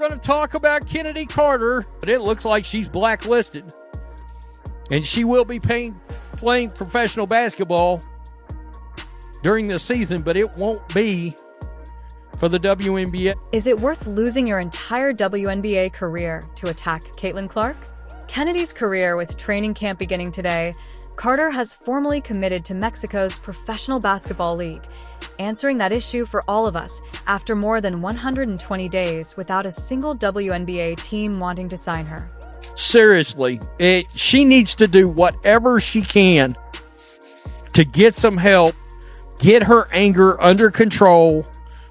going to talk about Chennedy Carter, but it looks like she's blacklisted. And she will be playing professional basketball during the season, but it won't be for the WNBA. Is it worth losing your entire WNBA career to attack Caitlin Clark? Kennedy's career with training camp beginning today, Carter has formally committed to Mexico's Professional Basketball League, answering that issue for all of us after more than 120 days without a single WNBA team wanting to sign her. Seriously, she needs to do whatever she can to get some help, get her anger under control,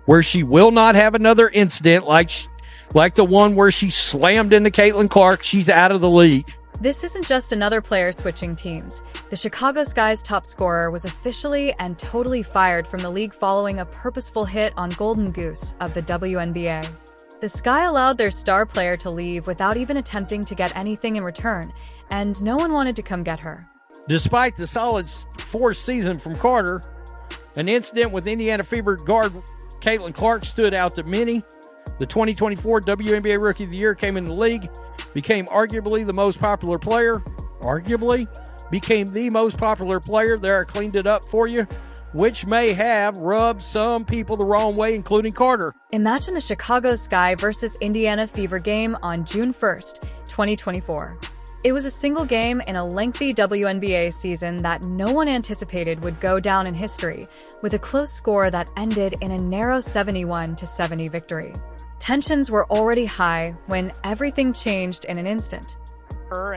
where she will not have another incident like the one where she slammed into Caitlin Clark. She's out of the league. This isn't just another player switching teams. The Chicago Sky's top scorer was officially and totally fired from the league following a purposeful hit on Golden Goose of the WNBA. The Sky allowed their star player to leave without even attempting to get anything in return, and no one wanted to come get her. Despite the solid fourth season from Carter, an incident with Indiana Fever guard Caitlin Clark stood out to many. The 2024 WNBA Rookie of the Year came in the league, became arguably the most popular player. There, I cleaned it up for you, which may have rubbed some people the wrong way, including Carter. Imagine the Chicago Sky versus Indiana Fever game on June 1st, 2024. It was a single game in a lengthy WNBA season that no one anticipated would go down in history, with a close score that ended in a narrow 71-70 victory. Tensions were already high when everything changed in an instant.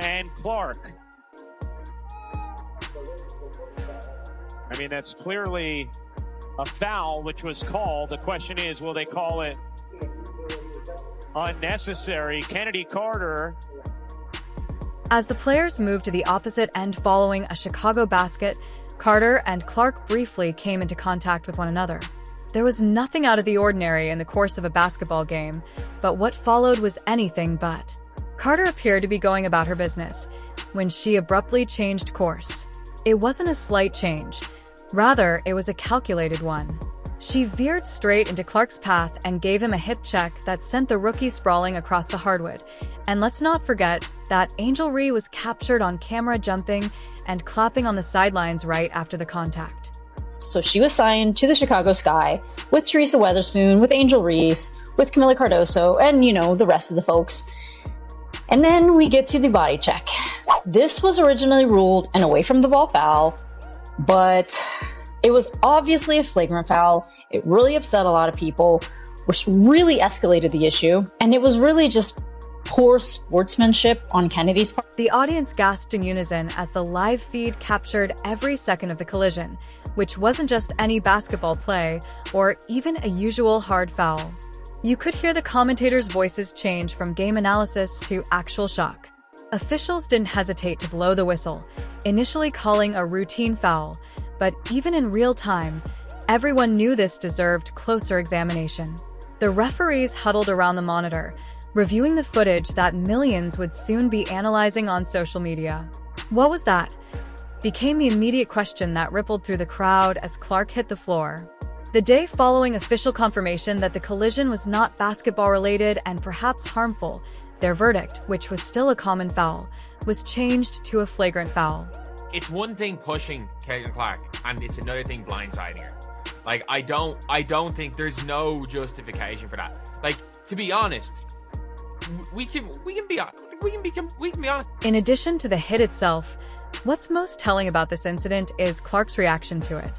And Clark. I mean, that's clearly a foul, which was called. The question is, will they call it unnecessary? Chennedy Carter. As the players moved to the opposite end following a Chicago basket, Carter and Clark briefly came into contact with one another. There was nothing out of the ordinary in the course of a basketball game, but what followed was anything but. Carter appeared to be going about her business when she abruptly changed course. It wasn't a slight change. Rather, it was a calculated one. She veered straight into Clark's path and gave him a hip check that sent the rookie sprawling across the hardwood. And let's not forget that Angel Reese was captured on camera jumping and clapping on the sidelines right after the contact. So she was signed to the Chicago Sky with Teresa Weatherspoon, with Angel Reese, with Camila Cardoso, and, the rest of the folks. And then we get to the body check. This was originally ruled an away from the ball foul, but it was obviously a flagrant foul. It really upset a lot of people, which really escalated the issue. And it was really just poor sportsmanship on Kennedy's part. The audience gasped in unison as the live feed captured every second of the collision, which wasn't just any basketball play or even a usual hard foul. You could hear the commentators' voices change from game analysis to actual shock. Officials didn't hesitate to blow the whistle, initially calling a routine foul, but even in real time, everyone knew this deserved closer examination. The referees huddled around the monitor, reviewing the footage that millions would soon be analyzing on social media. What was that? Became the immediate question that rippled through the crowd as Clark hit the floor. The day following official confirmation that the collision was not basketball-related and perhaps harmful, their verdict, which was still a common foul, was changed to a flagrant foul. It's one thing pushing Caitlin Clark, and it's another thing blindsiding her. I don't think there's no justification for that. To be honest, we can be honest. In addition to the hit itself, what's most telling about this incident is Clark's reaction to it.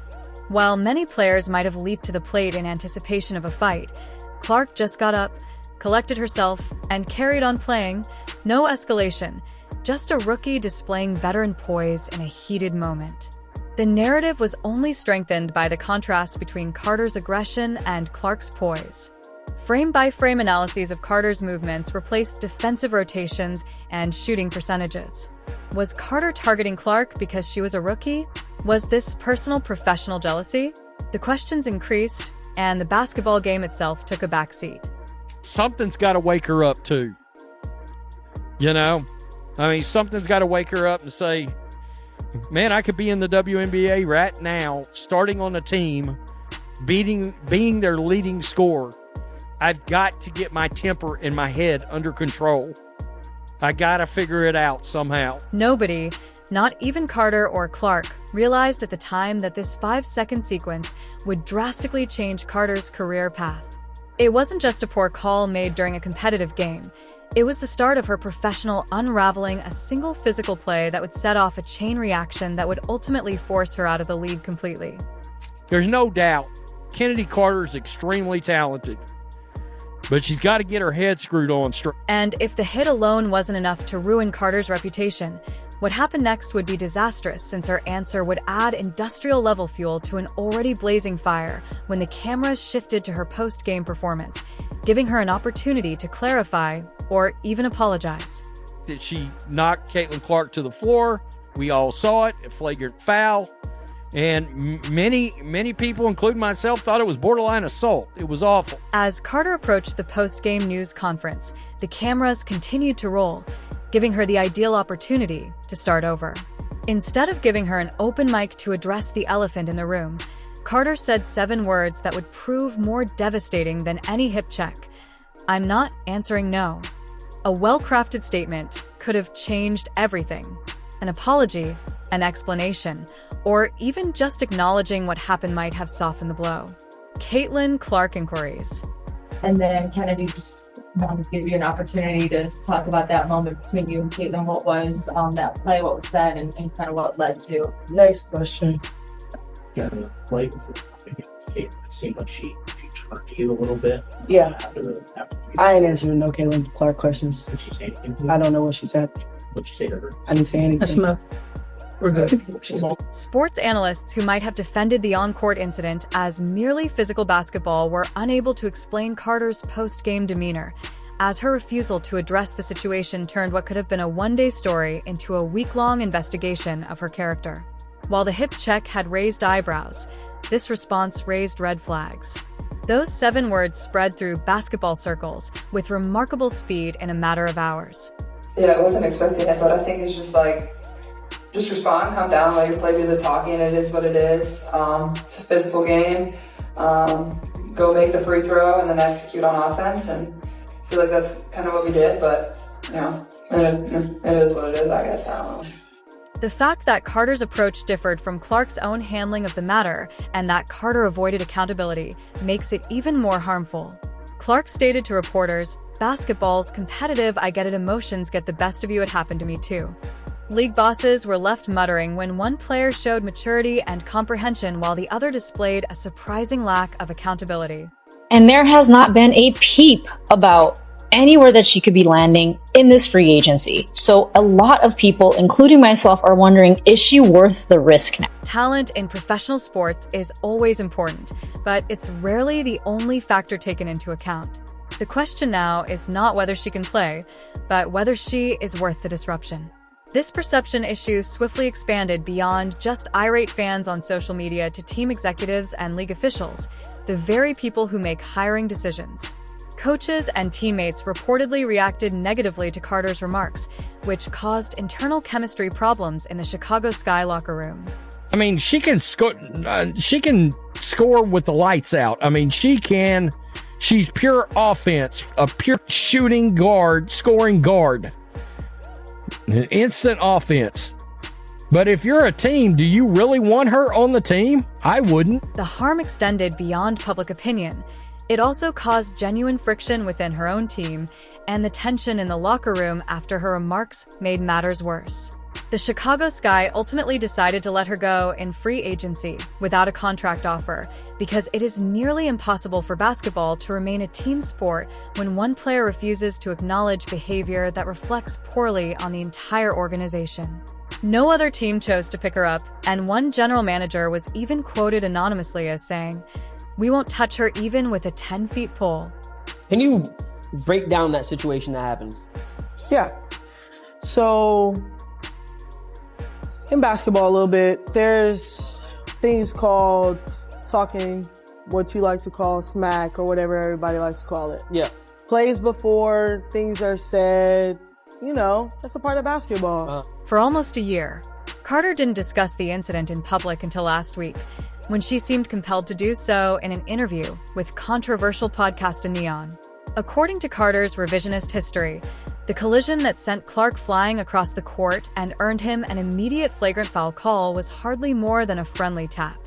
While many players might have leaped to the plate in anticipation of a fight, Clark just got up, collected herself, and carried on playing. No escalation, just a rookie displaying veteran poise in a heated moment. The narrative was only strengthened by the contrast between Carter's aggression and Clark's poise. Frame-by-frame analyses of Carter's movements replaced defensive rotations and shooting percentages. Was Carter targeting Clark because she was a rookie? Was this personal professional jealousy? The questions increased, and the basketball game itself took a backseat. Something's got to wake her up, too. Something's got to wake her up and say, man, I could be in the WNBA right now, starting on a team, being their leading scorer. I've got to get my temper in my head under control. I got to figure it out somehow. Nobody, not even Carter or Clark, realized at the time that this 5-second sequence would drastically change Carter's career path. It wasn't just a poor call made during a competitive game. It was the start of her professional unraveling a single physical play that would set off a chain reaction that would ultimately force her out of the league completely. There's no doubt Chennedy Carter is extremely talented, but she's got to get her head screwed on straight. And if the hit alone wasn't enough to ruin Carter's reputation, what happened next would be disastrous, since her answer would add industrial-level fuel to an already blazing fire when the cameras shifted to her post-game performance, giving her an opportunity to clarify or even apologize. That she knocked Caitlin Clark to the floor. We all saw it, a flagrant foul. And many people, including myself, thought it was borderline assault. It was awful. As Carter approached the post-game news conference, the cameras continued to roll, giving her the ideal opportunity to start over. Instead of giving her an open mic to address the elephant in the room, Carter said 7 words that would prove more devastating than any hip check. "I'm not answering no." A well-crafted statement could have changed everything. An apology, an explanation, or even just acknowledging what happened might have softened the blow. Caitlin Clark inquiries. And then Chennedy just wanted to give you an opportunity to talk about that moment between you and Caitlin. What was that play, what was said, and kind of what led to. Next question. Got to play before it seemed like she turned to you a little bit. Yeah. After I ain't answering no Caitlin Clark questions. Did she say anything to you? I don't know what she said. What'd you say to her? I didn't say anything. That's enough. We're good. Sports analysts who might have defended the on-court incident as merely physical basketball were unable to explain Carter's post-game demeanor, as her refusal to address the situation turned what could have been a one-day story into a week-long investigation of her character. While the hip check had raised eyebrows, this response raised red flags. Those 7 words spread through basketball circles with remarkable speed in a matter of hours. Yeah, I wasn't expecting it, but I think it's just respond, calm down, let your play do the talking. It is what it is. It's a physical game. Go make the free throw and then execute on offense. And I feel like that's kind of what we did, but, it is what it is, I guess. I don't know. The fact that Carter's approach differed from Clark's own handling of the matter and that Carter avoided accountability makes it even more harmful. Clark stated to reporters, "Basketball's competitive, I get it, emotions get the best of you, it happened to me too." League bosses were left muttering when one player showed maturity and comprehension while the other displayed a surprising lack of accountability. And there has not been a peep about anywhere that she could be landing in this free agency. So a lot of people, including myself, are wondering, is she worth the risk now? Talent in professional sports is always important, but it's rarely the only factor taken into account. The question now is not whether she can play, but whether she is worth the disruption. This perception issue swiftly expanded beyond just irate fans on social media to team executives and league officials, the very people who make hiring decisions. Coaches and teammates reportedly reacted negatively to Carter's remarks, which caused internal chemistry problems in the Chicago Sky locker room. I mean, she can score. She can score with the lights out. I mean, she can. She's pure offense, a pure shooting guard, scoring guard, an instant offense. But if you're a team, do you really want her on the team? I wouldn't. The harm extended beyond public opinion. It also caused genuine friction within her own team, and the tension in the locker room after her remarks made matters worse. The Chicago Sky ultimately decided to let her go in free agency without a contract offer, because it is nearly impossible for basketball to remain a team sport when one player refuses to acknowledge behavior that reflects poorly on the entire organization. No other team chose to pick her up, and one general manager was even quoted anonymously as saying, "We won't touch her even with a 10-foot pole." Can you break down that situation that happened? Yeah. So, in basketball a little bit, there's things called talking, what you like to call smack or whatever everybody likes to call it. Yeah. Plays before things are said, that's a part of basketball. For almost a year, Carter didn't discuss the incident in public until last week, when she seemed compelled to do so in an interview with controversial podcaster Neon. According to Carter's Revisionist history, the collision that sent Clark flying across the court and earned him an immediate flagrant foul call was hardly more than a friendly tap.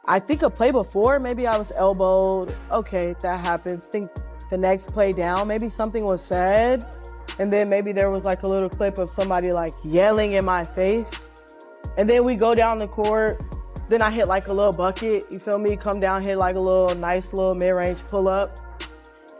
I think a play before, maybe I was elbowed. Okay, that happens. Think the next play down, maybe something was said. And then maybe there was like a little clip of somebody like yelling in my face. And then we go down the court. Then I hit like a little bucket. You feel me? Come down, hit like a little nice little mid-range pull up.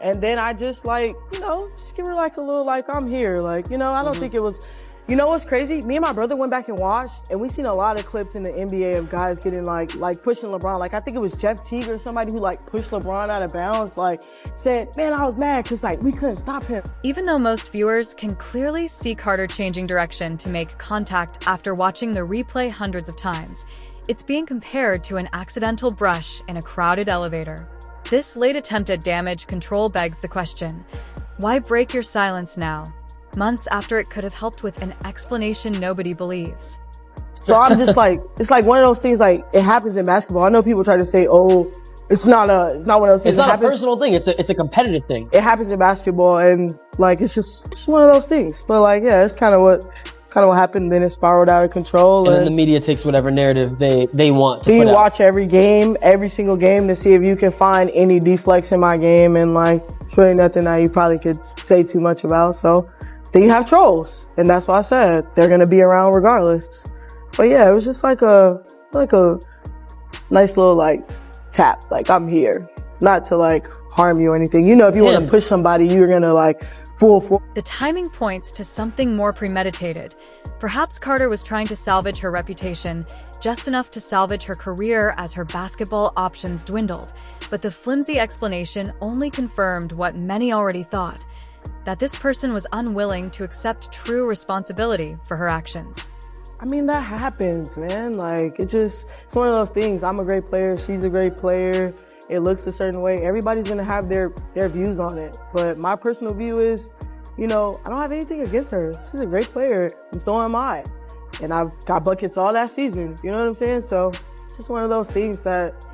And then I just like, just give her like a little like, I'm here. Like, I don't think it was, what's crazy? Me and my brother went back and watched, and we seen a lot of clips in the NBA of guys getting like pushing LeBron. Like, I think it was Jeff Teague or somebody who like pushed LeBron out of bounds, like said, man, I was mad because like we couldn't stop him. Even though most viewers can clearly see Carter changing direction to make contact after watching the replay hundreds of times, it's being compared to an accidental brush in a crowded elevator. This late attempt at damage control begs the question, why break your silence now? Months after it could have helped with an explanation nobody believes. So I'm just like, it's like one of those things, like it happens in basketball. I know people try to say, oh, it's not one of those things. It's not a personal thing. It's a competitive thing. It happens in basketball, and like it's just one of those things. But like, yeah, it's kind of what happened. Then it spiraled out of control. And then the media takes whatever narrative they want to so put you out. watch every single game to see if you can find any deflects in my game, and like it's really nothing that you probably could say too much about. So then you have trolls, and that's why I said they're gonna be around regardless. But yeah, it was just like a nice little like tap, like I'm here, not to like harm you or anything. If you want to push somebody, you're gonna like full force. The timing points to something more premeditated. Perhaps Carter was trying to salvage her reputation, just enough to salvage her career as her basketball options dwindled. But the flimsy explanation only confirmed what many already thought, that this person was unwilling to accept true responsibility for her actions. I mean, that happens, man. Like, it's one of those things. I'm a great player. She's a great player. It looks a certain way. Everybody's going to have their views on it. But my personal view is, I don't have anything against her. She's a great player, and so am I. And I've got buckets all that season. You know what I'm saying? So it's one of those things that,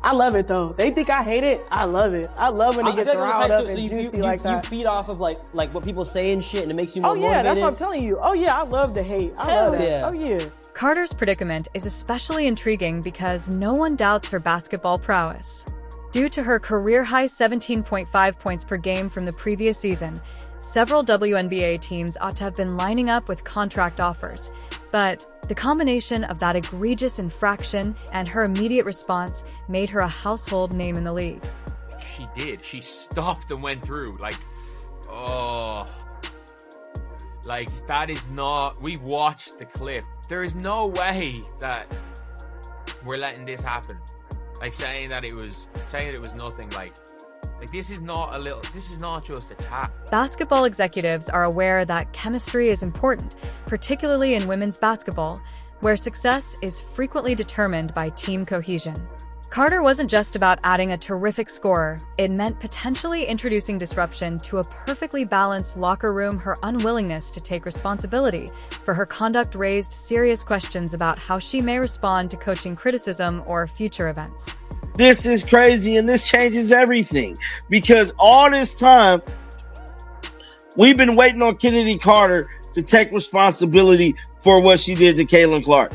I love it, though. They think I hate it. I love it. I love when it gets riled up and juicy like that. You feed off of like what people say and shit, and it makes you more motivated. Oh, yeah, that's what I'm telling you. Oh, yeah, I love the hate. I love that. Yeah. Oh, yeah. Carter's predicament is especially intriguing because no one doubts her basketball prowess. Due to her career-high 17.5 points per game from the previous season, several WNBA teams ought to have been lining up with contract offers. But the combination of that egregious infraction and her immediate response made her a household name in the league. She did. She stopped and went through. That is not... We watched the clip. There is no way that we're letting this happen. Saying it was nothing. This is not just a tap. Basketball executives are aware that chemistry is important, particularly in women's basketball, where success is frequently determined by team cohesion. Carter wasn't just about adding a terrific scorer. It meant potentially introducing disruption to a perfectly balanced locker room. Her unwillingness to take responsibility for her conduct raised serious questions about how she may respond to coaching criticism or future events. This is crazy, and this changes everything, because all this time we've been waiting on Chennedy Carter to take responsibility for what she did to Caitlin Clark.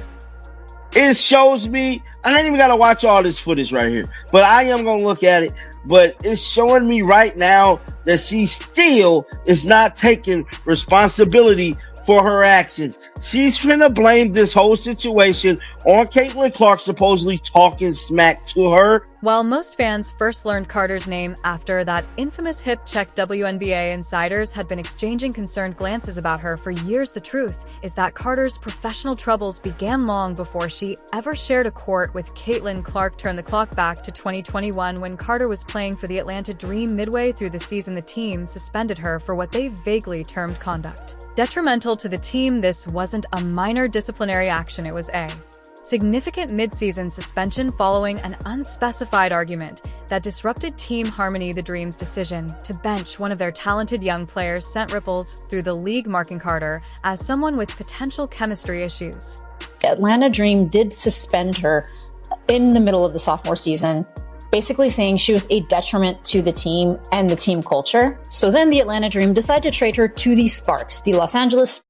It shows me, I ain't even got to watch all this footage right here, but I am going to look at it. But it's showing me right now that she still is not taking responsibility for her actions. She's finna blame this whole situation on Caitlin Clark supposedly talking smack to her. While most fans first learned Carter's name after that infamous hip check, WNBA insiders had been exchanging concerned glances about her for years. The truth is that Carter's professional troubles began long before she ever shared a court with Caitlin Clark. Turn the clock back to 2021 when Carter was playing for the Atlanta Dream. Midway through the season, the team suspended her for what they vaguely termed conduct detrimental to the team. This wasn't a minor disciplinary action, it was a significant mid-season suspension following an unspecified argument that disrupted team harmony. The Dream's decision to bench one of their talented young players sent ripples through the league, marking Carter as someone with potential chemistry issues. Atlanta Dream did suspend her in the middle of the sophomore season, basically saying she was a detriment to the team and the team culture. So then the Atlanta Dream decided to trade her to the Sparks, the Los Angeles